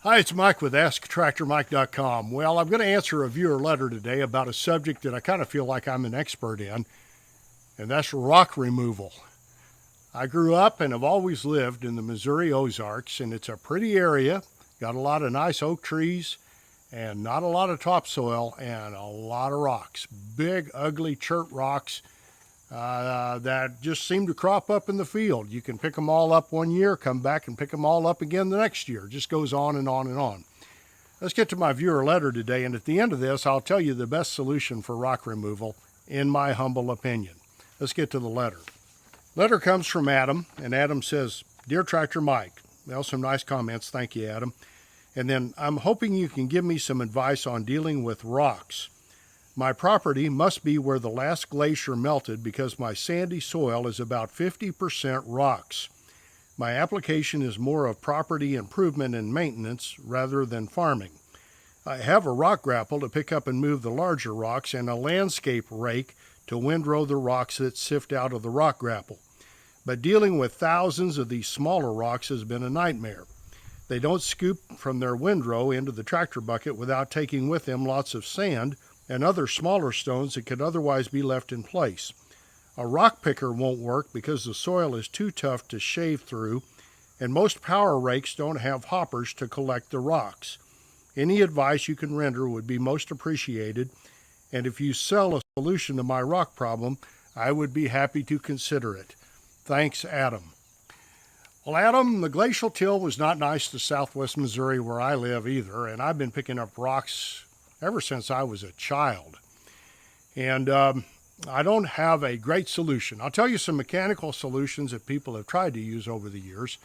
Hi, it's Mike with AskTractorMike.com. Well, I'm going to answer a viewer letter today about a subject that I kind of feel like I'm an expert in, and that's rock removal. I grew up and have always lived in the Missouri Ozarks, and it's a pretty area. Got a lot of nice oak trees and not a lot of topsoil and a lot of rocks. Big, ugly chert rocks that just seem to crop up in the field. You can pick them all up one year, come back and pick them all up again the next year. It just goes on and on and on. Let's get to my viewer letter today, and at the end of this, I'll tell you the best solution for rock removal, in my humble opinion. Let's get to the letter. Letter comes from Adam, and Adam says, "Dear Tractor Mike," well, some nice comments. Thank you, Adam. And then, "I'm hoping you can give me some advice on dealing with rocks. My property must be where the last glacier melted because my sandy soil is about 50% rocks. My application is more of property improvement and maintenance rather than farming. I have a rock grapple to pick up and move the larger rocks and a landscape rake to windrow the rocks that sift out of the rock grapple. But dealing with thousands of these smaller rocks has been a nightmare. They don't scoop from their windrow into the tractor bucket without taking with them lots of sand and other smaller stones that could otherwise be left in place. A rock picker won't work because the soil is too tough to shave through, and most power rakes don't have hoppers to collect the rocks. Any advice you can render would be most appreciated, and if you sell a solution to my rock problem, I would be happy to consider it. Thanks, Adam." Well, Adam, the glacial till was not nice to southwest Missouri where I live either, and I've been picking up rocks ever since I was a child. And I don't have a great solution. I'll tell you some mechanical solutions that people have tried to use over the years.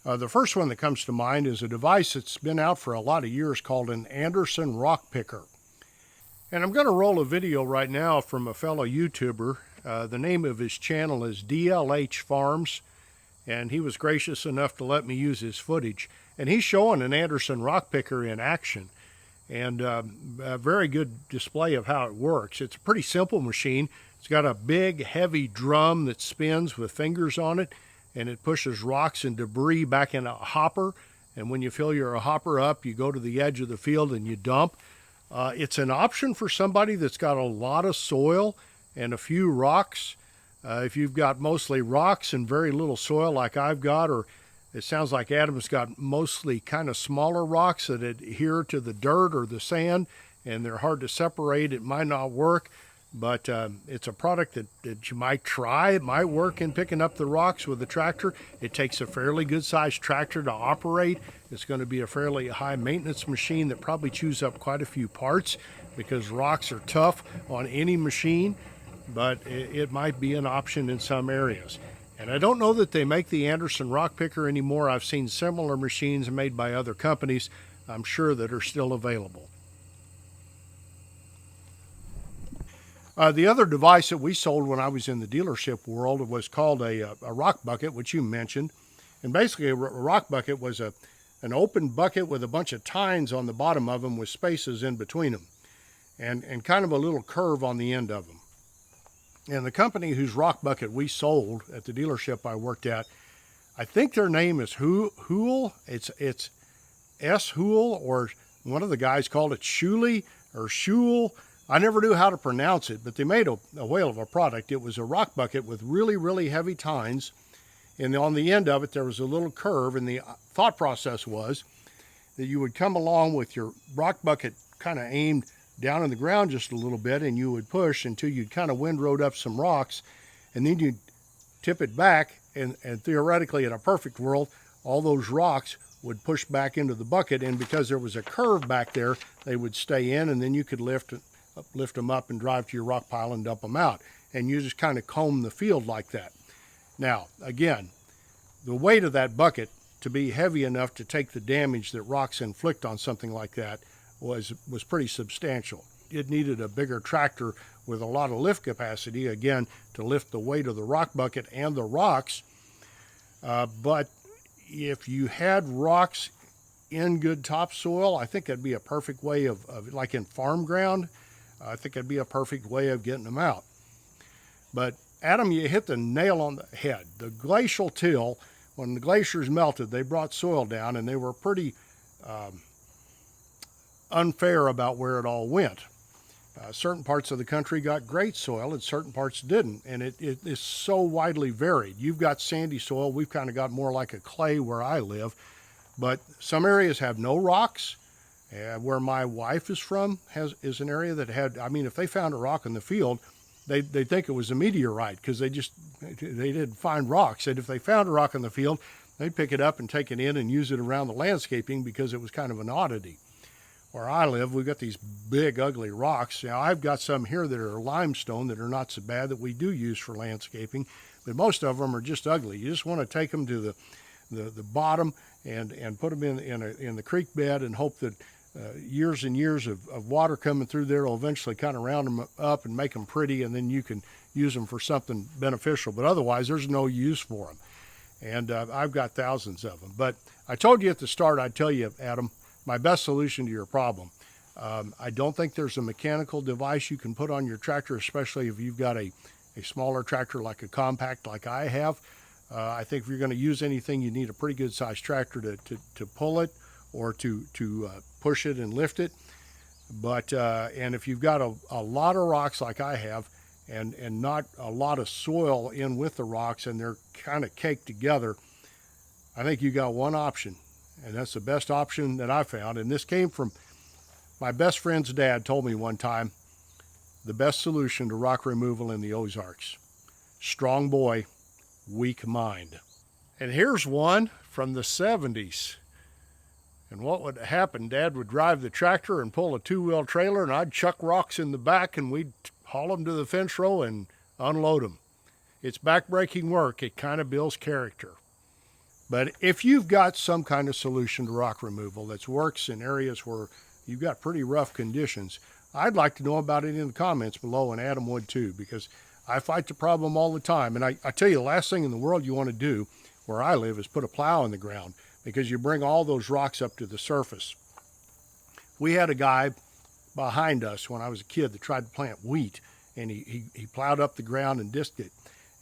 The first one that comes to mind is a device that's been out for a lot of years called an Anderson rock picker. And I'm going to roll a video right now from a fellow YouTuber. The name of his channel is DLH Farms, and he was gracious enough to let me use his footage. And he's showing an Anderson rock picker in action, and a very good display of how it works. It's a pretty simple machine. It's got a big, heavy drum that spins with fingers on it, and it pushes rocks and debris back in a hopper. And when you fill your hopper up, you go to the edge of the field and you dump. It's an option for somebody that's got a lot of soil and a few rocks. If you've got mostly rocks and very little soil like I've got, or it sounds like Adam's got mostly kind of smaller rocks that adhere to the dirt or the sand, and they're hard to separate, it might not work. But it's a product that you might try. It might work in picking up the rocks with the tractor. It takes a fairly good-sized tractor to operate. It's going to be a fairly high-maintenance machine that probably chews up quite a few parts because rocks are tough on any machine, but it might be an option in some areas. And I don't know that they make the Anderson rock picker anymore. I've seen similar machines made by other companies, I'm sure, that are still available. The other device that we sold when I was in the dealership world was called a rock bucket, which you mentioned. And basically a rock bucket was an open bucket with a bunch of tines on the bottom of them with spaces in between them, and kind of a little curve on the end of them. And the company whose rock bucket we sold at the dealership I worked at, I think their name is Hool. It's S. Hool, or one of the guys called it Shuli or Shul. I never knew how to pronounce it, but they made a whale of a product. It was a rock bucket with really, really heavy tines, and on the end of it there was a little curve, and the thought process was that you would come along with your rock bucket kind of aimed down in the ground just a little bit, and you would push until you'd kind of windrowed up some rocks, and then you'd tip it back, and theoretically, in a perfect world, all those rocks would push back into the bucket, and because there was a curve back there, they would stay in, and then you could lift them up and drive to your rock pile and dump them out, and you just kind of comb the field like that. Now, again, the weight of that bucket to be heavy enough to take the damage that rocks inflict on something like that was pretty substantial. It needed a bigger tractor with a lot of lift capacity, again, to lift the weight of the rock bucket and the rocks. But if you had rocks in good topsoil, I think that'd be a perfect way of like in farm ground, I think it'd be a perfect way of getting them out. But Adam, you hit the nail on the head. The glacial till, when the glaciers melted, they brought soil down, and they were pretty unfair about where it all went. Certain parts of the country got great soil and certain parts didn't, and it is so widely varied. You've got sandy soil. We've kind of got more like a clay where I live, but some areas have no rocks. Where my wife is from is an area that had, I mean, if they found a rock in the field, they'd think it was a meteorite because they didn't find rocks. And if they found a rock in the field, they'd pick it up and take it in and use it around the landscaping because it was kind of an oddity. Where I live, we've got these big, ugly rocks. Now, I've got some here that are limestone that are not so bad that we do use for landscaping, but most of them are just ugly. You just want to take them to the bottom and put them in the creek bed and hope that years and years of water coming through there will eventually kind of round them up and make them pretty, and then you can use them for something beneficial. But otherwise, there's no use for them. And I've got thousands of them. But I told you at the start, I'd tell you, Adam, my best solution to your problem. I don't think there's a mechanical device you can put on your tractor, especially if you've got a smaller tractor like a compact like I have. I think if you're going to use anything, you need a pretty good sized tractor to pull it or to push it and lift it. But and if you've got a lot of rocks like I have and not a lot of soil in with the rocks and they're kind of caked together, I think you got one option. And that's the best option that I found. And this came from my best friend's dad told me one time, the best solution to rock removal in the Ozarks. Strong boy, weak mind. And here's one from the 70s. And what would happen, Dad would drive the tractor and pull a two-wheel trailer, and I'd chuck rocks in the back, and we'd haul them to the fence row and unload them. It's back-breaking work. It kind of builds character. But if you've got some kind of solution to rock removal that works in areas where you've got pretty rough conditions, I'd like to know about it in the comments below, and Adam would too, because I fight the problem all the time. And I tell you, the last thing in the world you want to do where I live is put a plow in the ground, because you bring all those rocks up to the surface. We had a guy behind us when I was a kid that tried to plant wheat, and he plowed up the ground and disked it.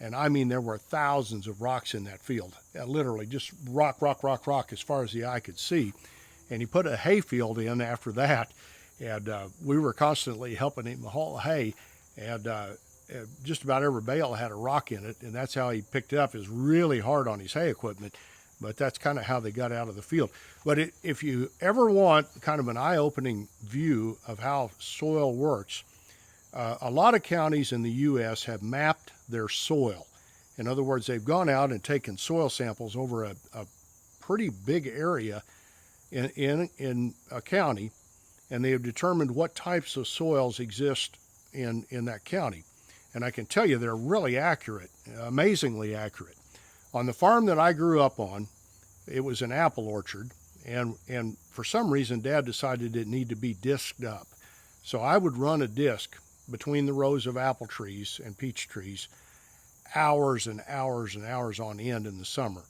And I mean, there were thousands of rocks in that field, literally just rock as far as the eye could see. And he put a hay field in after that, and we were constantly helping him haul hay, and just about every bale had a rock in it, and that's how he picked it up. It was really hard on his hay equipment, but that's kind of how they got out of the field. But if you ever want kind of an eye-opening view of how soil works, a lot of counties in the U.S. have mapped their soil. In other words, they've gone out and taken soil samples over a pretty big area in a county, and they have determined what types of soils exist in that county. And I can tell you they're really accurate, amazingly accurate. On the farm that I grew up on, it was an apple orchard, and for some reason Dad decided it needed to be disked up. So I would run a disc between the rows of apple trees and peach trees hours and hours and hours on end in the summer.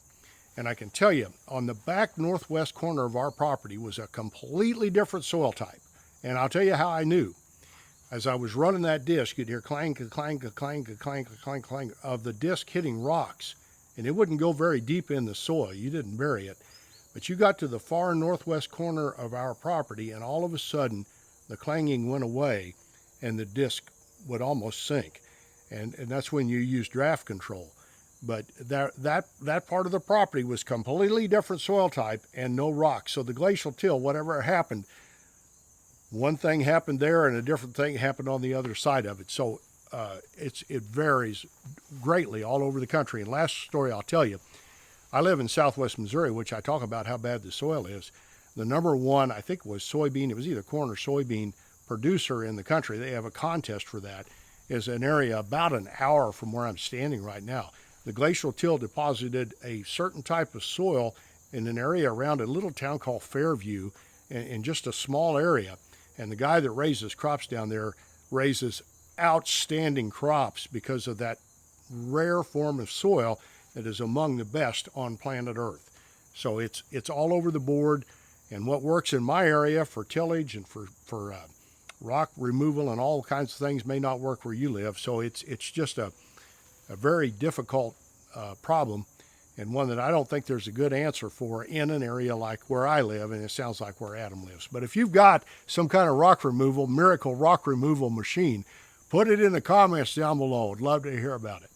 And I can tell you, on the back northwest corner of our property was a completely different soil type. And I'll tell you how I knew. As I was running that disc, you'd hear clang, clang, clang, clang, clang, clang of the disc hitting rocks. And it wouldn't go very deep in the soil. You didn't bury it. But you got to the far northwest corner of our property, and all of a sudden, the clanging went away, and the disc would almost sink. And that's when you use draft control. But that part of the property was completely different soil type and no rocks. So the glacial till, whatever happened, one thing happened there and a different thing happened on the other side of it. So it varies greatly all over the country. And last story I'll tell you, I live in southwest Missouri, which I talk about how bad the soil is. The number one, I think, was soybean. It was either corn or soybean producer in the country. They have a contest for that. Is an area about an hour from where I'm standing right now. The glacial till deposited a certain type of soil in an area around a little town called Fairview, in just a small area. And the guy that raises crops down there raises outstanding crops because of that rare form of soil that is among the best on planet Earth. So it's all over the board, and what works in my area for tillage and for rock removal and all kinds of things may not work where you live. So it's just a very difficult problem, and one that I don't think there's a good answer for in an area like where I live, and it sounds like where Adam lives. But if you've got some kind of rock removal, miracle rock removal machine, put it in the comments down below. I'd love to hear about it.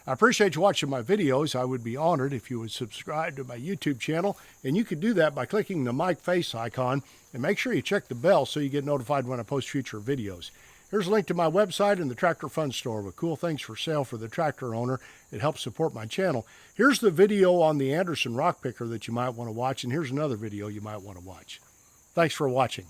I appreciate you watching my videos. I would be honored if you would subscribe to my YouTube channel, and you can do that by clicking the mic face icon, and make sure you check the bell so you get notified when I post future videos. Here's a link to my website and the Tractor Fun Store with cool things for sale for the tractor owner. It helps support my channel. Here's the video on the Anderson rock picker that you might want to watch, and here's another video you might want to watch. Thanks for watching.